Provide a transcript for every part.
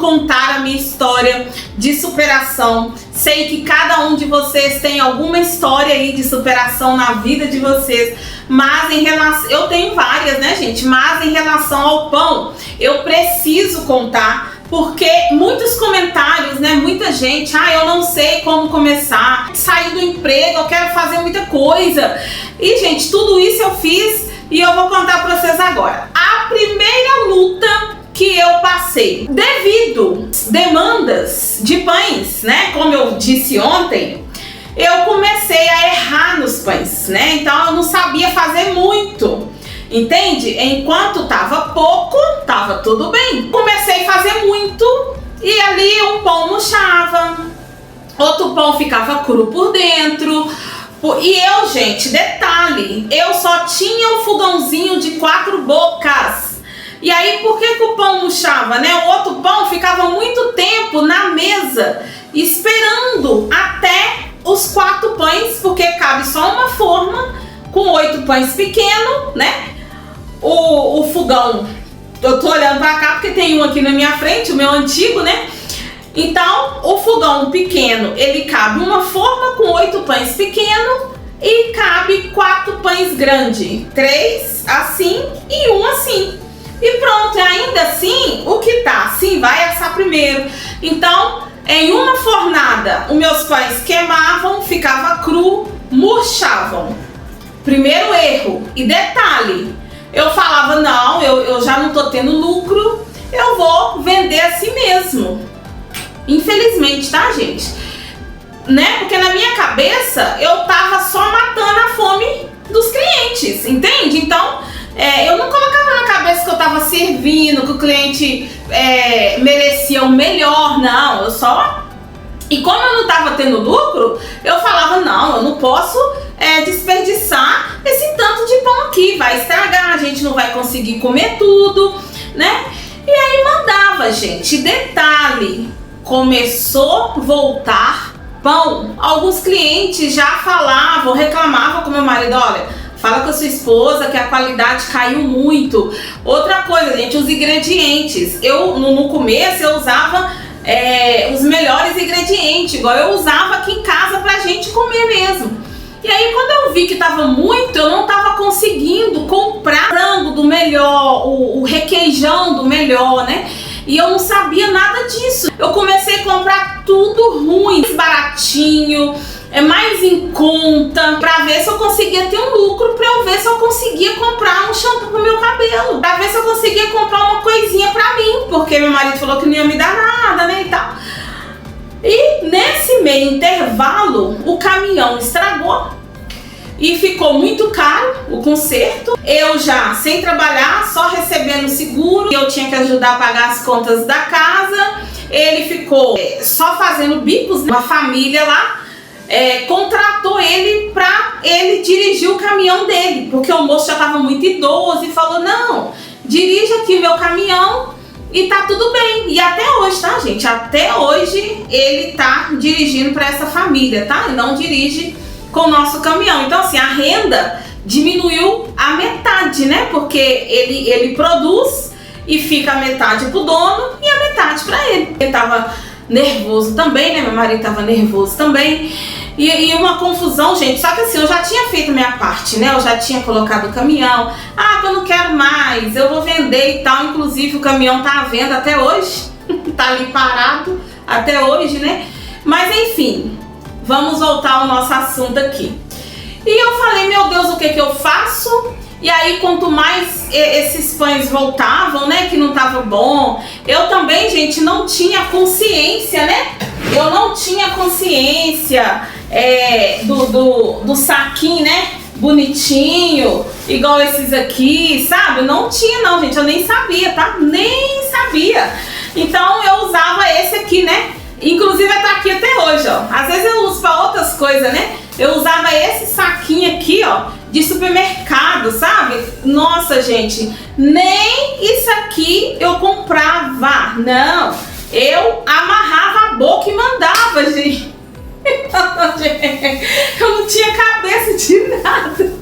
contar a minha história de superação. Sei que cada um de vocês tem alguma história aí de superação na vida de vocês, mas em relação, eu tenho várias, né, gente? Mas em relação ao pão, eu preciso contar, porque muitos comentários, né, muita gente, eu não sei como começar, sair do emprego, eu quero fazer muita coisa. E, gente, tudo isso eu fiz e eu vou contar pra vocês agora. A primeira luta que eu passei, devido demandas de pães, né, como eu disse ontem, eu comecei a errar nos pães, né, então eu não sabia fazer muito, entende? Enquanto tava pouco, tava tudo bem. Comecei a fazer muito e ali um pão murchava, outro pão ficava cru por dentro. E eu, gente, detalhe, eu só tinha o fogãozinho de 4 bocas. E aí, por que o pão murchava, né? O outro pão ficava muito tempo na mesa, esperando até os 4 pães, porque cabe só uma forma, com 8 pães pequenos, né? O fogão, eu tô olhando pra cá porque tem um aqui na minha frente, o meu antigo, né? Então, o fogão pequeno, ele cabe uma forma com 8 pães pequenos e cabe 4 pães grandes. 3 assim e 1 assim. E pronto, ainda assim, o que tá assim vai assar primeiro. Então, em uma fornada, os meus pães queimavam, ficava cru, murchavam. Primeiro erro. E detalhe, eu falava, não, eu já não tô tendo lucro, eu vou vender assim mesmo. Infelizmente, tá, gente? Né? Porque na minha cabeça, eu tava só matando a fome dos clientes, entende? Então, eu não colocava na cabeça que eu tava servindo, que o cliente merecia o melhor, não, eu só... E como eu não tava tendo lucro, eu falava, não, eu não posso desperdiçar esse tanto de pão aqui, vai estragar, a gente não vai conseguir comer tudo, né? E aí mandava, gente, detalhe, começou a voltar pão. Alguns clientes já falavam, reclamavam com meu marido, olha, fala com a sua esposa que a qualidade caiu muito. Outra coisa, gente, os ingredientes. Eu, no começo, eu usava os melhores ingredientes, igual eu usava aqui em casa pra gente comer mesmo. E aí, quando eu vi que tava muito, eu não tava conseguindo comprar frango do melhor, o requeijão do melhor, né? E eu não sabia nada disso. Eu comecei a comprar tudo ruim, baratinho, mais em conta, pra ver se eu conseguia ter um lucro, pra eu ver se eu conseguia comprar um shampoo pro meu cabelo, pra ver se eu conseguia comprar uma coisinha pra mim, porque meu marido falou que não ia me dar nada, né, e tal. E nesse meio intervalo, o caminhão estragou e ficou muito caro o conserto. Eu já sem trabalhar, só recebendo seguro, eu tinha que ajudar a pagar as contas da casa. Ele ficou só fazendo bicos. Uma família lá contratou ele pra ele dirigir o caminhão dele, porque o moço já estava muito idoso e falou, não, dirige aqui meu caminhão e tá tudo bem. E até hoje, tá, gente? Até hoje ele tá dirigindo para essa família, tá? E não dirige com o nosso caminhão. Então, assim, a renda diminuiu a metade, né? Porque ele produz e fica a metade pro dono e a metade para ele. Ele tava nervoso também, né? Meu marido tava nervoso também. E uma confusão, gente. Só que assim, eu já tinha feito a minha parte, né? Eu já tinha colocado o caminhão. Eu não quero mais, eu vou vender e tal. Inclusive, o caminhão tá à venda até hoje. Tá ali parado até hoje, né? Mas enfim, vamos voltar ao nosso assunto aqui. E eu falei, meu Deus, o que que eu faço? E aí, quanto mais esses pães voltavam, né, que não tava bom, eu também, gente, não tinha consciência, né? Eu não tinha consciência do saquinho, né, bonitinho, igual esses aqui, sabe? Não tinha não, gente, eu nem sabia, tá? Nem sabia. Então, eu usava esse aqui, né? Inclusive, tá aqui até hoje, ó. Às vezes eu uso pra outras coisas, né? Eu usava esse saquinho aqui, ó, de supermercado, sabe? Nossa, gente, nem isso aqui eu comprava, não. Eu amarrava a boca e mandava, gente. Eu não tinha cabeça de nada.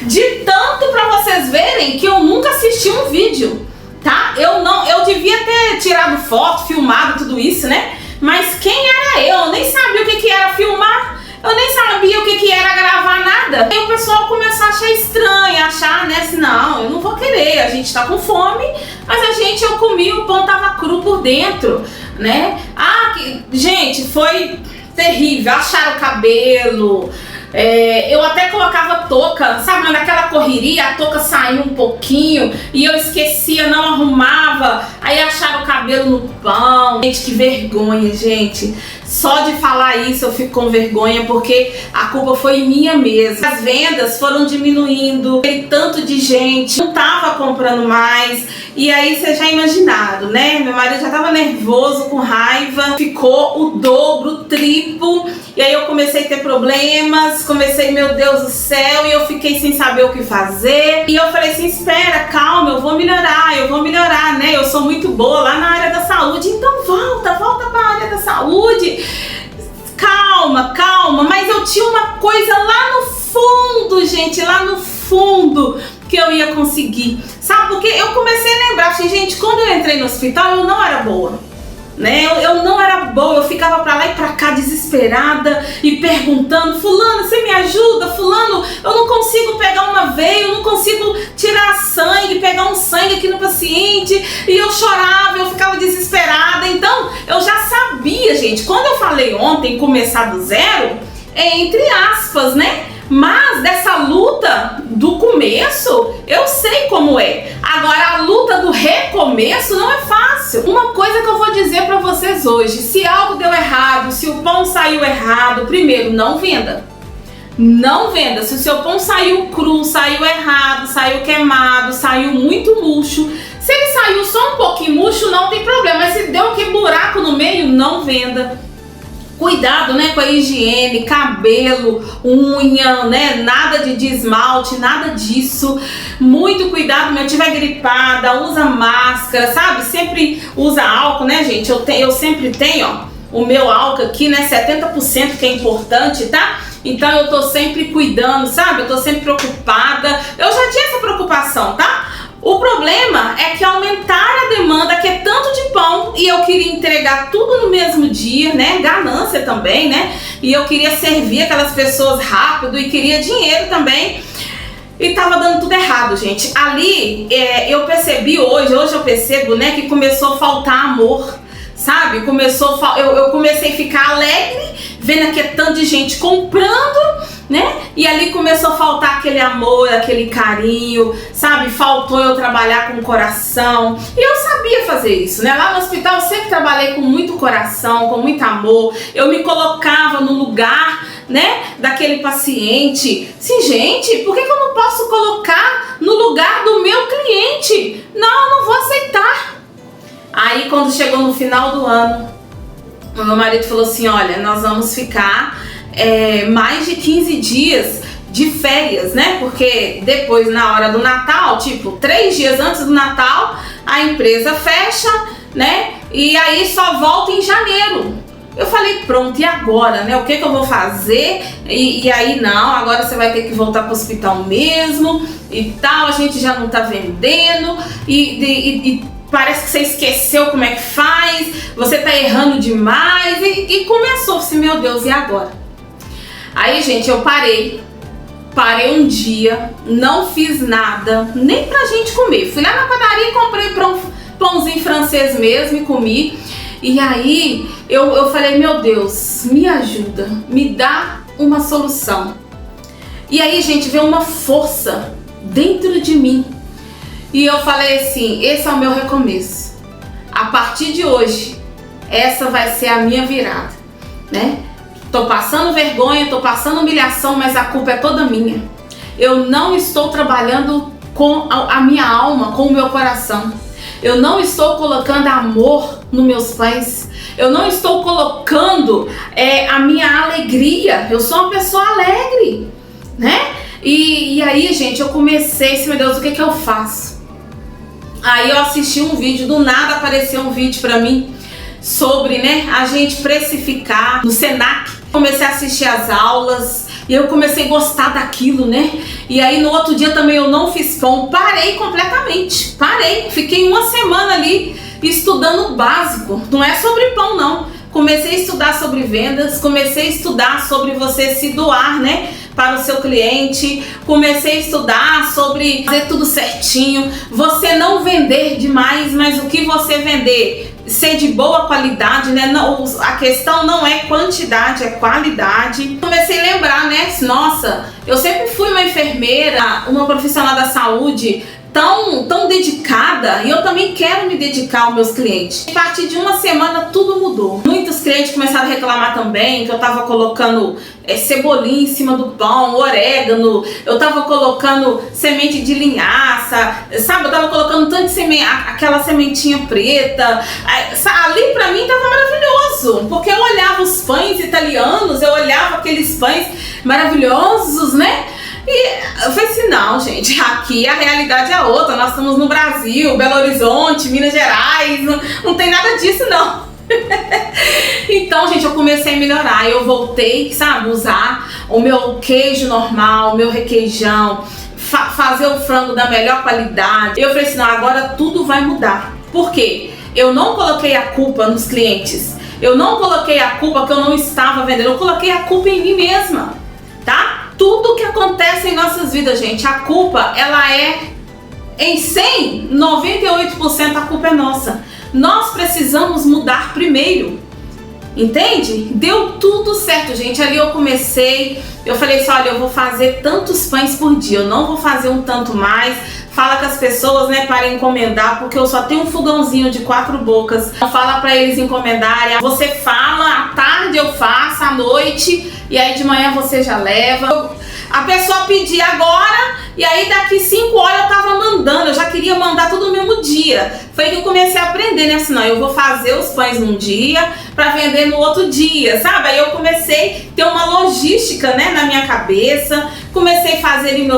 De tanto pra vocês verem que eu nunca assisti um vídeo. tá? Eu devia ter tirado foto, filmado tudo isso, né? Mas quem era eu? Eu nem sabia o que era filmar. Eu nem sabia o que era gravar nada. Aí o pessoal começou a achar estranho, achar, né, assim, não, eu não vou querer, a gente tá com fome, mas eu comi, o pão tava cru por dentro, né? Gente, foi terrível, acharam o cabelo, eu até colocava touca, sabe, mas naquela correria a touca saiu um pouquinho e eu esquecia, não arrumava, aí acharam o cabelo no pão. Gente, que vergonha, gente. Só de falar isso eu fico com vergonha, porque a culpa foi minha mesmo. As vendas foram diminuindo, aquele tanto de gente não tava comprando mais. E aí vocês já imaginaram, né? Meu marido já tava nervoso, com raiva, ficou o dobro, o triplo. E aí eu comecei a ter problemas, meu Deus do céu, e eu fiquei sem saber o que fazer. E eu falei assim, espera, calma, eu vou melhorar, né? Eu sou muito boa lá na área da saúde, então volta para a área da saúde. Calma, mas eu tinha uma coisa lá no fundo, gente, lá no fundo, que eu ia conseguir. Sabe, porque eu comecei a lembrar, assim, gente, quando eu entrei no hospital eu não era boa, né? Eu não era boa, eu ficava pra lá e pra cá desesperada e perguntando, fulano, você me ajuda? Fulano, eu não consigo pegar uma veia, eu não consigo tirar sangue, pegar um sangue aqui no paciente. E eu chorava, eu ficava desesperada. Então eu já sabia, gente, quando eu falei ontem começar do zero, é entre aspas, né? Mas dessa luta do começo, eu sei como é. Agora, a luta do recomeço não é fácil. Uma coisa que eu vou dizer pra vocês hoje: se algo deu errado, se o pão saiu errado, primeiro, não venda. Não venda. Se o seu pão saiu cru, saiu errado, saiu queimado, saiu muito murcho. Se ele saiu só um pouquinho murcho, não tem problema. Mas se deu aquele buraco no meio, não venda. Cuidado, né, com a higiene, cabelo, unha, né, nada de esmalte, nada disso. Muito cuidado, se estiver gripada, usa máscara, sabe? Sempre usa álcool, né, gente? Eu sempre tenho, ó, o meu álcool aqui, né, 70%, que é importante, tá? Então eu tô sempre cuidando, sabe? Eu tô sempre preocupada. Eu já tinha essa preocupação, tá? O problema é que aumentaram a demanda, que é tanto de pão, e eu queria entregar tudo no mesmo dia, né? Ganância também, né? E eu queria servir aquelas pessoas rápido e queria dinheiro também. E tava dando tudo errado, gente. Ali, eu percebi hoje eu percebo, né, que começou a faltar amor, sabe? Eu comecei a ficar alegre, vendo aquele tanto de gente comprando, né? E ali começou a faltar aquele amor, aquele carinho, sabe? Faltou eu trabalhar com o coração. E eu sabia fazer isso, né? Lá no hospital eu sempre trabalhei com muito coração, com muito amor. Eu me colocava no lugar, né, daquele paciente. Sim, gente, por que eu não posso colocar no lugar do meu cliente? Não, eu não vou aceitar. Aí quando chegou no final do ano, o meu marido falou assim, olha, nós vamos ficar mais de 15 dias de férias, né? Porque depois, na hora do Natal, tipo 3 dias antes do Natal, a empresa fecha, né? E aí só volta em janeiro. Eu falei, pronto, e agora, né? O que eu vou fazer? E aí, não, agora você vai ter que voltar para o hospital mesmo e tal, a gente já não tá vendendo e parece que você esqueceu como é que faz, você tá errando demais. E começou assim, meu Deus, e agora? Aí, gente, eu parei um dia, não fiz nada, nem pra gente comer. Fui lá na padaria e comprei pãozinho francês mesmo e comi. E aí, eu falei, meu Deus, me ajuda, me dá uma solução. E aí, gente, veio uma força dentro de mim. E eu falei assim, esse é o meu recomeço. A partir de hoje, essa vai ser a minha virada, né? Tô passando vergonha, tô passando humilhação, mas a culpa é toda minha. Eu não estou trabalhando com a minha alma, com o meu coração. Eu não estou colocando amor nos meus pães. Eu não estou colocando a minha alegria. Eu sou uma pessoa alegre, né? E aí, gente, eu comecei, meu Deus, o que eu faço? Aí eu assisti um vídeo, do nada apareceu um vídeo pra mim sobre, né, a gente precificar no Senac. Comecei a assistir as aulas, E eu comecei a gostar daquilo, né? E aí no outro dia também eu não fiz pão, parei completamente, parei, fiquei uma semana ali estudando o básico, não é sobre pão não. Comecei a estudar sobre vendas, comecei a estudar sobre você se doar, né, para o seu cliente, comecei a estudar sobre fazer tudo certinho, você não vender demais, mas o que você vender ser de boa qualidade, né? Não, a questão não é quantidade, é qualidade. Comecei a lembrar, né? Nossa, eu sempre fui uma enfermeira, uma profissional da saúde tão dedicada, e eu também quero me dedicar aos meus clientes. A partir de uma semana tudo mudou. Muitos clientes começaram a reclamar também que eu tava colocando cebolinha em cima do pão, orégano, eu tava colocando semente de linhaça, sabe? Eu tava colocando tanto de semente, aquela sementinha preta. Ali pra mim tava maravilhoso, porque eu olhava os pães italianos, eu olhava aqueles pães maravilhosos, né? E eu falei assim, não, gente, aqui a realidade é outra, nós estamos no Brasil, Belo Horizonte, Minas Gerais, não tem nada disso não. Então, gente, eu comecei a melhorar, eu voltei, sabe, usar o meu queijo normal, o meu requeijão, fazer o frango da melhor qualidade. Eu falei assim, não, agora tudo vai mudar. Por quê? Eu não coloquei a culpa nos clientes, eu não coloquei a culpa que eu não estava vendendo, eu coloquei a culpa em mim mesma, tá? Tudo que acontece em nossas vidas, gente, a culpa, ela é em 100, 98% a culpa é nossa. Nós precisamos mudar primeiro, entende? Deu tudo certo, gente. Ali eu comecei, eu falei assim, olha, eu vou fazer tantos pães por dia, eu não vou fazer um tanto mais. Fala com as pessoas, né, para encomendar, porque eu só tenho um fogãozinho de 4 bocas. Fala para eles encomendarem. Você fala, à tarde eu faço, à noite, e aí de manhã você já leva. A pessoa pedia agora, e aí daqui 5 horas eu tava mandando, eu já queria mandar tudo no mesmo dia. Foi que eu comecei a aprender, né? Assim, não, eu vou fazer os pães num dia para vender no outro dia, sabe? Aí eu comecei a ter uma logística, né, na minha cabeça. Comecei a fazer ali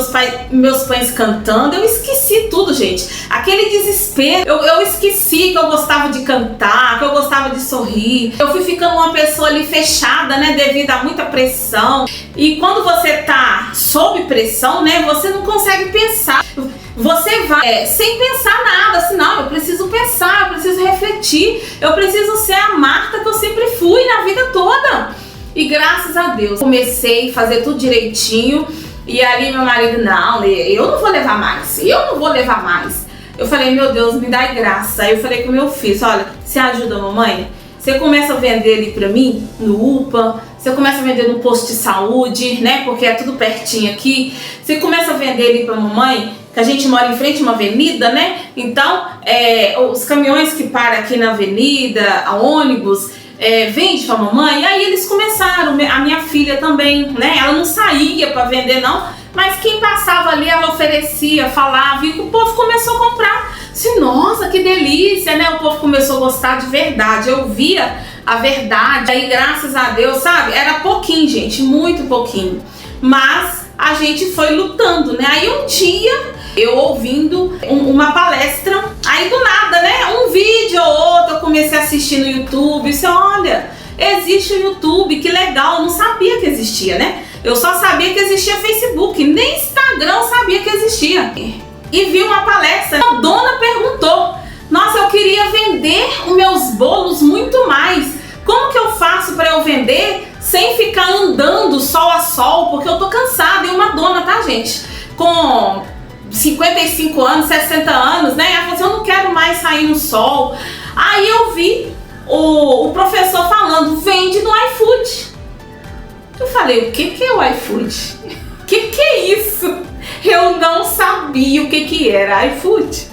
meus pães cantando. Eu esqueci tudo, gente. Aquele desespero. Eu esqueci que eu gostava de cantar, que eu gostava de sorrir. Eu fui ficando uma pessoa ali fechada, né, devido a muita pressão. E quando você tá sob pressão, né, você não consegue pensar. Você vai sem pensar nada, assim, não, eu preciso pensar, eu preciso refletir, eu preciso ser a Marta que eu sempre fui na vida toda. E graças a Deus, comecei a fazer tudo direitinho. E ali meu marido, não, eu não vou levar mais, eu não vou levar mais. Eu falei, meu Deus, me dá graça. Aí eu falei com meu filho, olha, você ajuda a mamãe? Você começa a vender ali pra mim, no UPA, você começa a vender no posto de saúde, né, porque é tudo pertinho aqui. Você começa a vender ali pra mamãe, que a gente mora em frente a uma avenida, né, então os caminhões que param aqui na avenida, a ônibus, vende pra mamãe. E aí eles começaram, a minha filha também, né, ela não saía pra vender não, mas quem passava ali ela oferecia, falava, e o povo começou a comprar. Assim, nossa, que delícia, né, o povo começou a gostar de verdade, eu via a verdade. Aí graças a Deus, sabe, era pouquinho, gente, muito pouquinho, mas a gente foi lutando, né. Aí um dia eu ouvindo uma palestra, aí do nada, né, um vídeo ou outro eu comecei a assistir no YouTube. Você olha, existe o YouTube, que legal, eu não sabia que existia, né? Eu só sabia que existia Facebook, nem Instagram eu sabia que existia. E vi uma palestra, a dona perguntou, nossa, eu queria vender os meus bolos muito mais, como que eu faço para eu vender sem ficar andando sol a sol, porque eu tô cansada. E uma dona, tá, gente, com 55 anos, 60 anos, né? Ela falou assim, eu não quero mais sair no sol. Aí eu vi o professor falando, vende no iFood. Eu falei, o que é o iFood? O que é isso? Eu não sabia o que era iFood.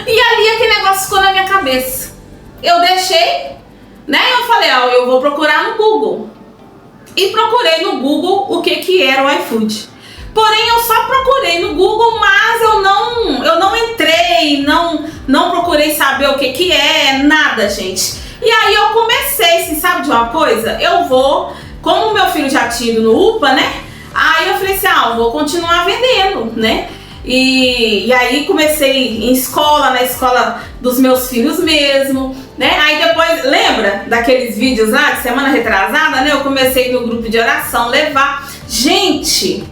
E ali aquele negócio ficou na minha cabeça. Eu deixei, né? Eu falei, eu vou procurar no Google. E procurei no Google o que era o iFood. Porém, eu só procurei no Google, mas eu não entrei, não procurei saber o que é, nada, gente. E aí eu comecei, assim, sabe de uma coisa? Eu vou, como o meu filho já tinha ido no UPA, né? Aí eu falei assim, eu vou continuar vendendo, né? E aí comecei em escola, na escola dos meus filhos mesmo, né? Aí depois, lembra? Lembra daqueles vídeos lá de semana retrasada, né? Eu comecei no grupo de oração levar. Gente,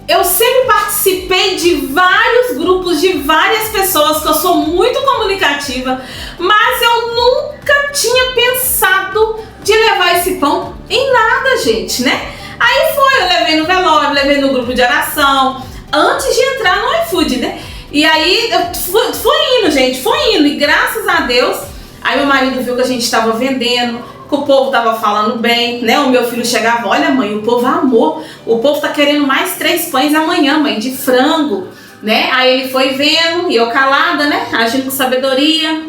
eu sempre participei de vários grupos de várias pessoas, que eu sou muito comunicativa, mas eu nunca tinha pensado de levar esse pão em nada, gente, né? Aí eu levei no velório, levei no grupo de oração, antes de entrar no iFood, né? E aí foi indo, gente, foi indo, e graças a Deus, aí meu marido viu que a gente estava vendendo, que o povo tava falando bem, né? O meu filho chegava, olha mãe, o povo amou, o povo tá querendo mais 3 pães amanhã, mãe, de frango, né? Aí ele foi vendo, e eu calada, né? Agindo com sabedoria,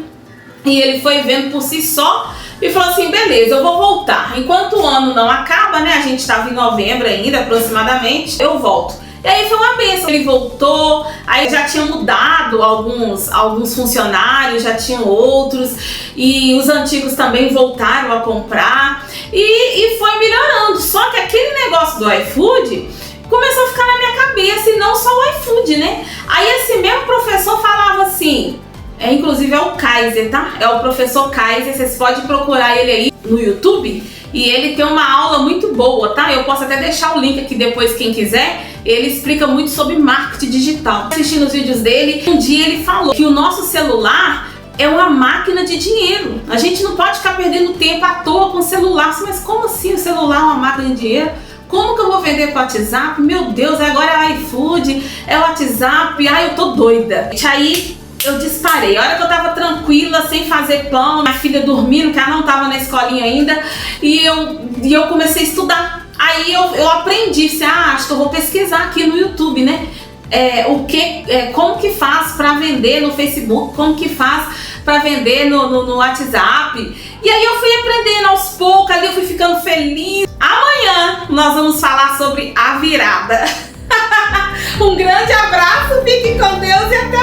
e ele foi vendo por si só, e falou assim, beleza, eu vou voltar. Enquanto o ano não acaba, né? A gente tava em novembro ainda, aproximadamente, eu volto. E aí foi uma bênção, ele voltou, aí já tinha mudado alguns funcionários, já tinham outros, e os antigos também voltaram a comprar, e foi melhorando. Só que aquele negócio do iFood começou a ficar na minha cabeça, e não só o iFood, né? Aí esse mesmo professor falava assim, inclusive é o Kaiser, tá? É o professor Kaiser, vocês podem procurar ele aí no YouTube, e ele tem uma aula muito boa, tá? Eu posso até deixar o link aqui depois, quem quiser. Ele explica muito sobre marketing digital. Assistindo os vídeos dele, um dia ele falou que o nosso celular é uma máquina de dinheiro. A gente não pode ficar perdendo tempo à toa com o celular. Mas como assim o celular é uma máquina de dinheiro? Como que eu vou vender com o WhatsApp? Meu Deus, agora é iFood, é o WhatsApp, ai eu tô doida. Aí eu disparei. A hora que eu tava tranquila, sem fazer pão, minha filha dormindo, que ela não tava na escolinha ainda, e eu comecei a estudar. Aí eu aprendi, acho que eu vou pesquisar aqui no YouTube, né? Como que faz para vender no Facebook, como que faz para vender no WhatsApp. E aí eu fui aprendendo aos poucos, ali eu fui ficando feliz. Amanhã nós vamos falar sobre a virada. Um grande abraço, fique com Deus e até